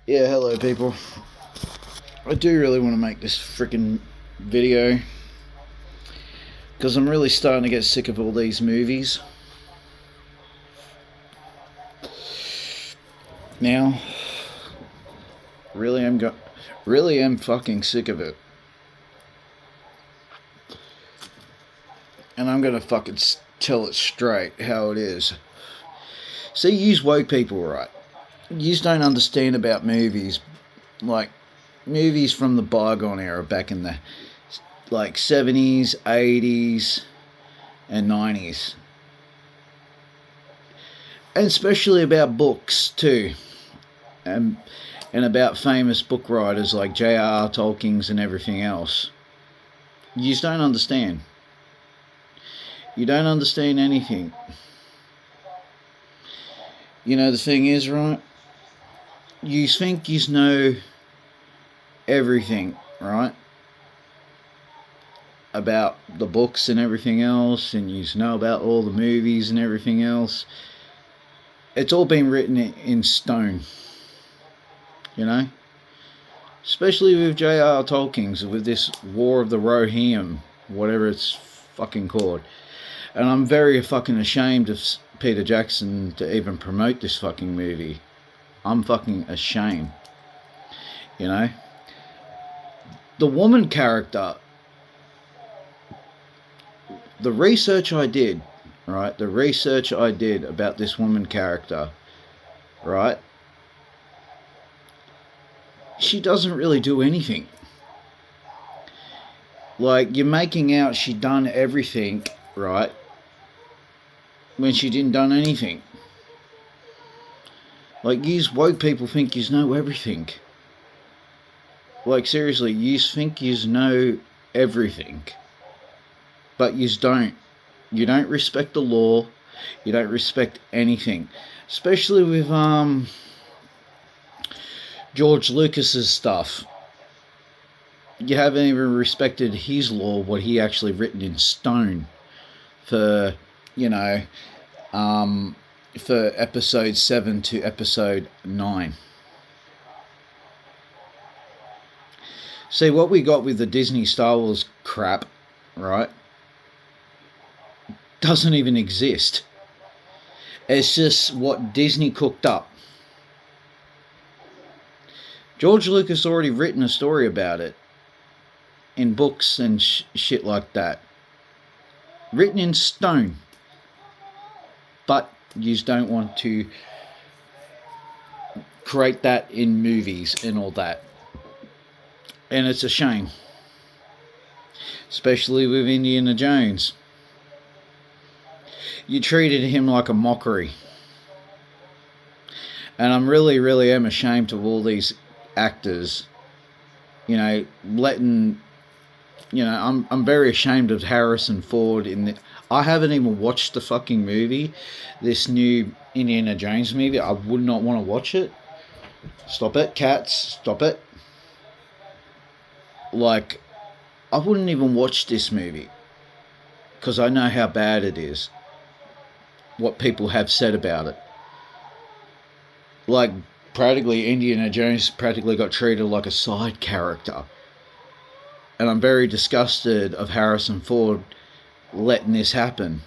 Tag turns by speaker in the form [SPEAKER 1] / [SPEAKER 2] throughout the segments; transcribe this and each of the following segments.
[SPEAKER 1] Yeah, hello people. I do really want to make this freaking video because I'm really starting to get sick of all these movies. Now, really am fucking sick of it. And I'm gonna fucking tell it straight how it is. See, yous woke people, right? Yous don't understand about movies, like movies from the bygone era, back in the like 70s, 80s, and 90s. And especially about books too. And about famous book writers like J.R.R. Tolkien's and everything else. You just don't understand. You don't understand anything. You know, the thing is, right? You think you know everything, right? About the books and everything else, and you know about all the movies and everything else. It's all been written in stone. You know? Especially with J.R.R. Tolkien's, with this War of the Rohirrim, whatever it's fucking called. And I'm very fucking ashamed of Peter Jackson to even promote this fucking movie. I'm fucking ashamed. You know? The woman character, the research I did, right? The research I did about this woman character, right? She doesn't really do anything. Like, you're making out she done everything, right? When she didn't done anything. Like, yous woke people think yous know everything. Like, seriously, yous think yous know everything. But yous don't. You don't respect the law. You don't respect anything. Especially with, George Lucas's stuff. You haven't even respected his law, what he actually written in stone for, you know, for episode 7 to episode 9. See, what we got with the Disney Star Wars crap, right, doesn't even exist. It's just what Disney cooked up. George Lucas already written a story about it in books and shit like that. Written in stone. But you just don't want to create that in movies and all that. And it's a shame. Especially with Indiana Jones. You treated him like a mockery. And I'm really am ashamed of all these actors, you know, letting, you know, I'm very ashamed of Harrison Ford in the, I haven't even watched the fucking movie, this new Indiana Jones movie. I would not want to watch it. Stop it, cats, stop it. Like, I wouldn't even watch this movie because I know how bad it is, what people have said about it. Like, practically Indiana Jones practically got treated like a side character. And I'm very disgusted of Harrison Ford letting this happen.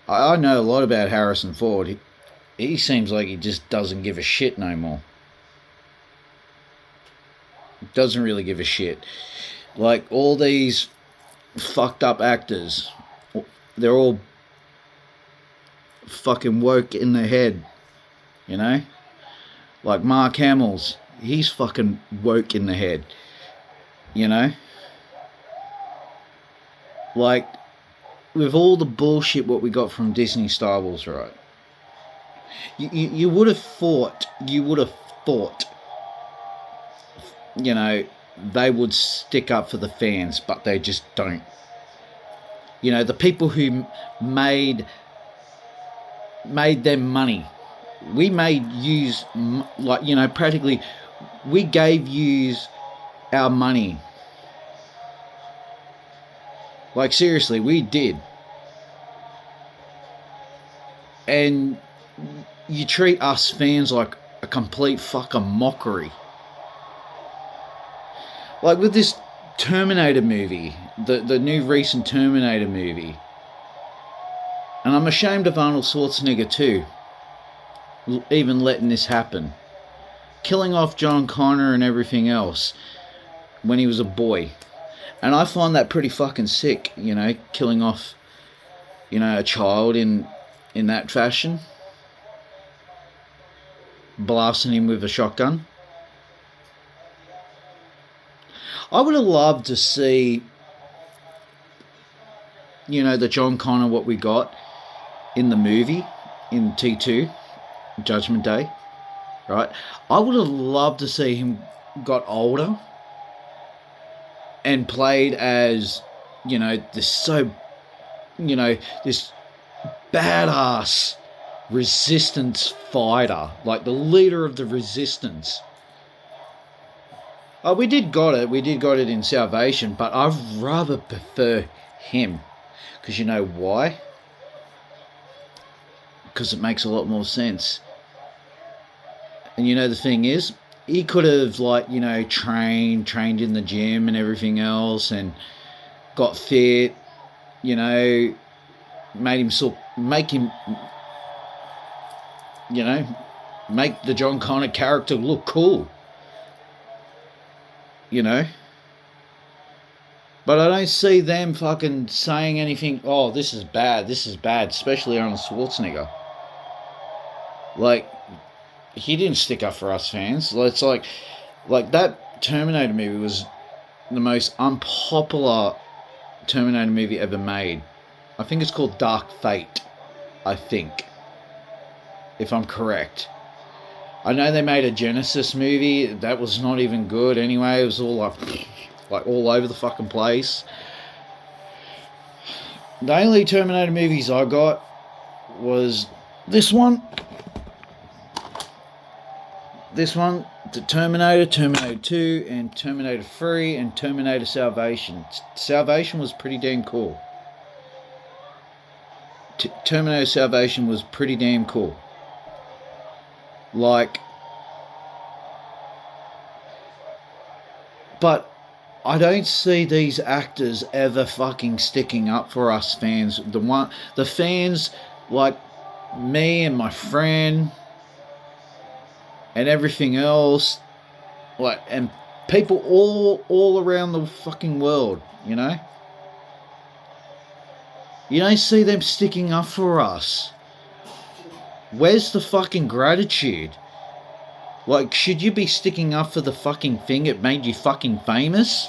[SPEAKER 1] I know a lot about Harrison Ford. He seems like he just doesn't give a shit no more. Doesn't really give a shit. Like, all these fucked up actors, they're all fucking woke in the head, you know? Like Mark Hamill's, he's fucking woke in the head, you know? Like, with all the bullshit what we got from Disney Star Wars, right? You would have thought, you know, they would stick up for the fans, but they just don't. You know, the people who made them money. We made yous, like, you know, practically, we gave yous our money. Like, seriously, we did. And you treat us fans like a complete fucking mockery. Like with this Terminator movie, the new recent Terminator movie, and I'm ashamed of Arnold Schwarzenegger too, even letting this happen. Killing off John Connor and everything else when he was a boy. And I find that pretty fucking sick, you know, killing off, you know, a child in that fashion. Blasting him with a shotgun. I would have loved to see, you know, the John Connor what we got in the movie, in T2, Judgment Day, right? I would have loved to see him got older and played as, you know, this badass resistance fighter, like the leader of the resistance. Oh, we did got it in Salvation, but I'd rather prefer him. Because you know why? Because it makes a lot more sense. And you know the thing is, he could have, like, you know, trained in the gym and everything else and got fit, you know, make the John Connor character look cool. You know? But I don't see them fucking saying anything, oh, this is bad, especially Arnold Schwarzenegger. Like, he didn't stick up for us fans. It's like that Terminator movie was the most unpopular Terminator movie ever made. I think it's called Dark Fate, I think, if I'm correct. I know they made a Genesis movie. That was not even good anyway. It was all like all over the fucking place. The only Terminator movies I got was this one, the Terminator 2, and Terminator 3, and Terminator Salvation. Salvation was pretty damn cool. Terminator Salvation was pretty damn cool. Like, but I don't see these actors ever fucking sticking up for us fans. The fans like me and my friend and everything else, like, and people all around the fucking world, you know? You don't see them sticking up for us. Where's the fucking gratitude? Like, should you be sticking up for the fucking thing that made you fucking famous?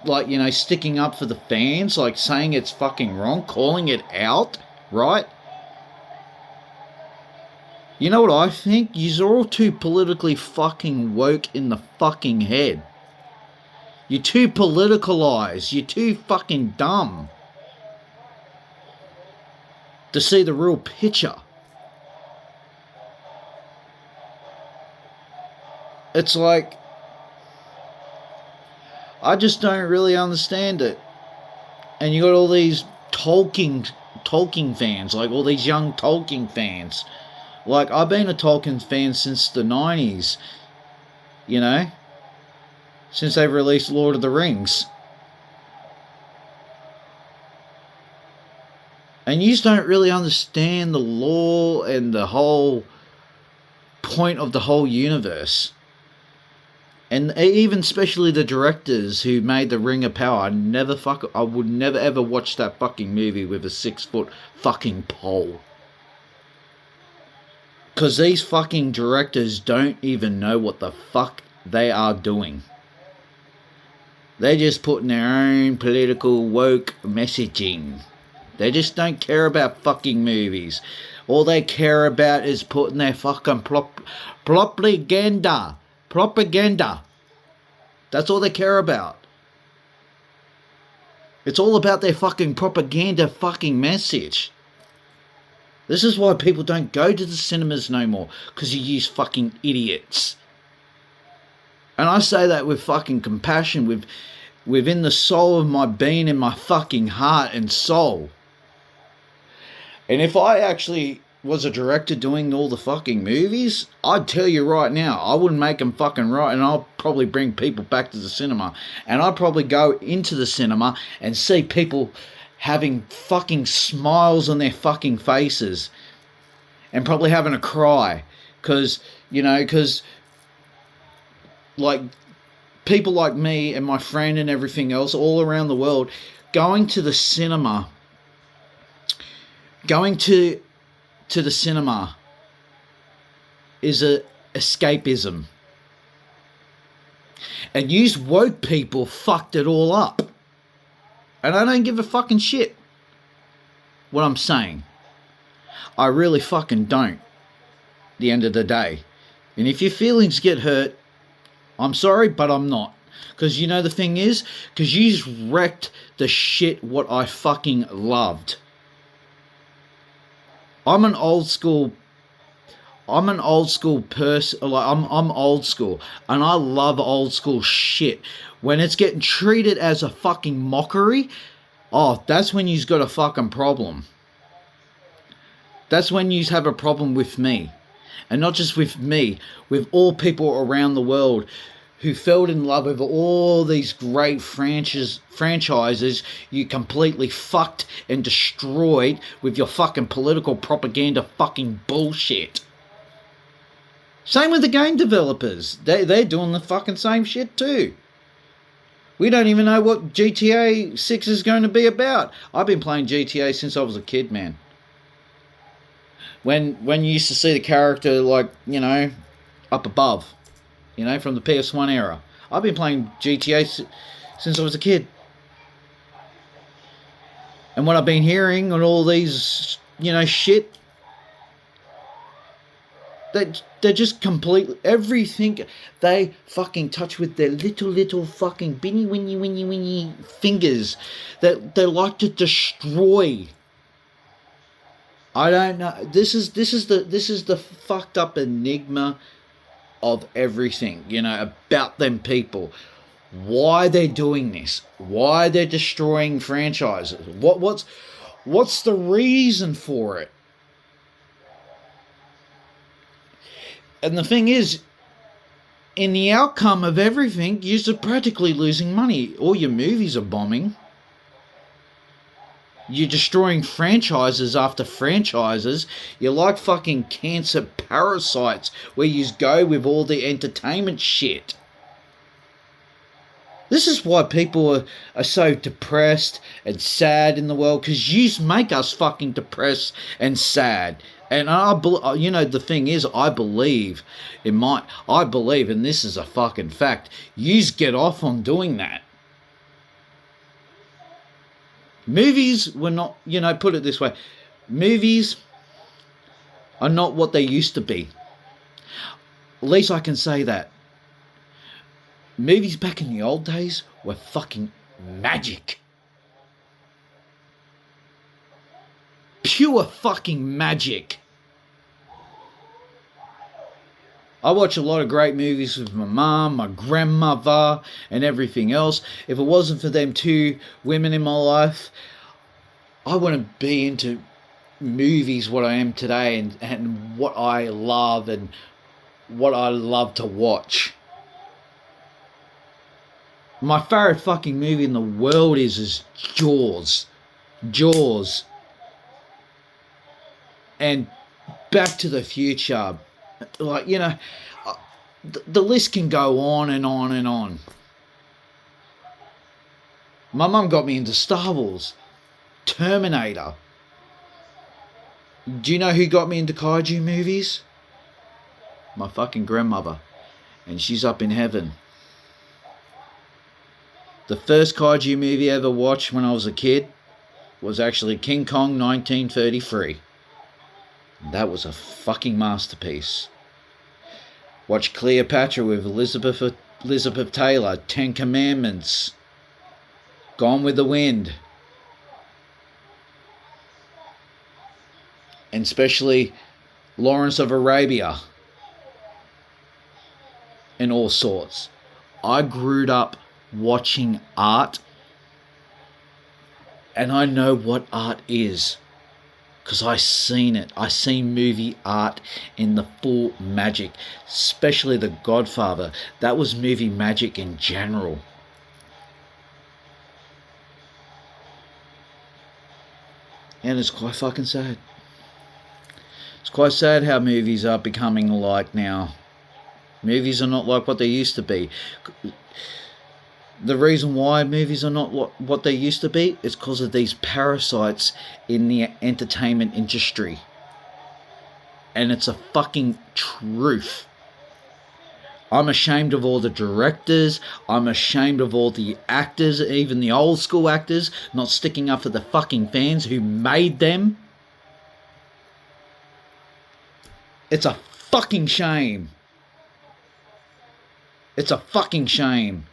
[SPEAKER 1] Like, you know, sticking up for the fans, like saying it's fucking wrong, calling it out, right? You know what I think? You're all too politically fucking woke in the fucking head. You're too politicalized. You're too fucking dumb to see the real picture. It's like, I just don't really understand it. And you got all these Tolkien fans, like all these young Tolkien fans. Like, I've been a Tolkien fan since the 90s, you know, since they've released Lord of the Rings. And you just don't really understand the lore and the whole point of the whole universe. And even especially the directors who made the Ring of Power, I would never ever watch that fucking movie with a 6-foot fucking pole. Because these fucking directors don't even know what the fuck they are doing. They're just putting their own political woke messaging. They just don't care about fucking movies. All they care about is putting their fucking propaganda. That's all they care about. It's all about their fucking propaganda fucking message. This is why people don't go to the cinemas no more. Because you use fucking idiots. And I say that with fucking compassion. Within the soul of my being, in my fucking heart and soul. And if I actually was a director doing all the fucking movies, I'd tell you right now, I wouldn't make them fucking right, and I'll probably bring people back to the cinema. And I'd probably go into the cinema and see people having fucking smiles on their fucking faces and probably having a cry. Because, like, people like me and my friend and everything else all around the world, going to the cinema is a escapism. And you woke people fucked it all up. And I don't give a fucking shit what I'm saying. I really fucking don't. At the end of the day. And if your feelings get hurt, I'm sorry, but I'm not. Because the thing is, because you just wrecked the shit what I fucking loved. I'm an old school person. Like, I'm old school, and I love old school shit. When it's getting treated as a fucking mockery, that's when you've got a fucking problem. That's when you have a problem with me. And not just with me, with all people around the world who fell in love with all these great franchises you completely fucked and destroyed with your fucking political propaganda fucking bullshit. Same with the game developers. They're doing the fucking same shit too. We don't even know what GTA 6 is going to be about. I've been playing GTA since I was a kid, man. When you used to see the character, like, up above, from the PS1 era. I've been playing GTA since I was a kid. And what I've been hearing on all these, shit, they're just completely, everything they fucking touch with their little fucking winny fingers that they like to destroy. I don't know. This is the fucked up enigma of everything, about them people. Why they're doing this? Why they're destroying franchises? What's the reason for it? And the thing is, in the outcome of everything, you're practically losing money. All your movies are bombing. You're destroying franchises after franchises. You're like fucking cancer parasites where you go with all the entertainment shit. This is why people are so depressed and sad in the world, because you make us fucking depressed and sad. And the thing is, I believe, and this is a fucking fact, yous get off on doing that. Movies were not, put it this way, movies are not what they used to be. At least I can say that. Movies back in the old days were fucking magic. Pure fucking magic. I watch a lot of great movies with my mum, my grandmother, and everything else. If it wasn't for them two women in my life, I wouldn't be into movies what I am today, and what I love and what I love to watch. My favourite fucking movie in the world is Jaws. Jaws. And Back to the Future. Like, the list can go on and on and on. My mum got me into Star Wars. Terminator. Do you know who got me into kaiju movies? My fucking grandmother. And she's up in heaven. The first kaiju movie I ever watched when I was a kid was actually King Kong 1933. That was a fucking masterpiece. Watch Cleopatra with Elizabeth Taylor, 10 Commandments, Gone with the Wind. And especially Lawrence of Arabia. And all sorts. I grew up watching art. And I know what art is. because I seen it. I seen movie art in the full magic, especially The Godfather. That was movie magic in general. And it's quite fucking sad. It's quite sad how movies are becoming like now. Movies are not like what they used to be. The reason why movies are not what they used to be is because of these parasites in the entertainment industry. And it's a fucking truth. I'm ashamed of all the directors. I'm ashamed of all the actors, even the old school actors, not sticking up for the fucking fans who made them. It's a fucking shame. It's a fucking shame.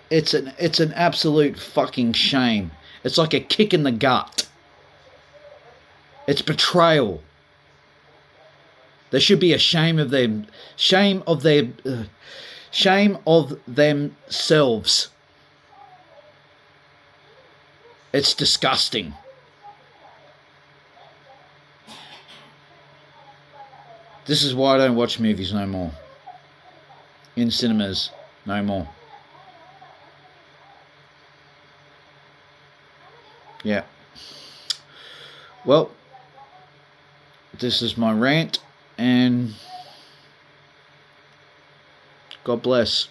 [SPEAKER 1] It's an absolute fucking shame. It's like a kick in the gut. It's betrayal. There should be a shame of them, shame of themselves. It's disgusting. This is why I don't watch movies no more. In cinemas, no more. Yeah. Well, this is my rant, and God bless.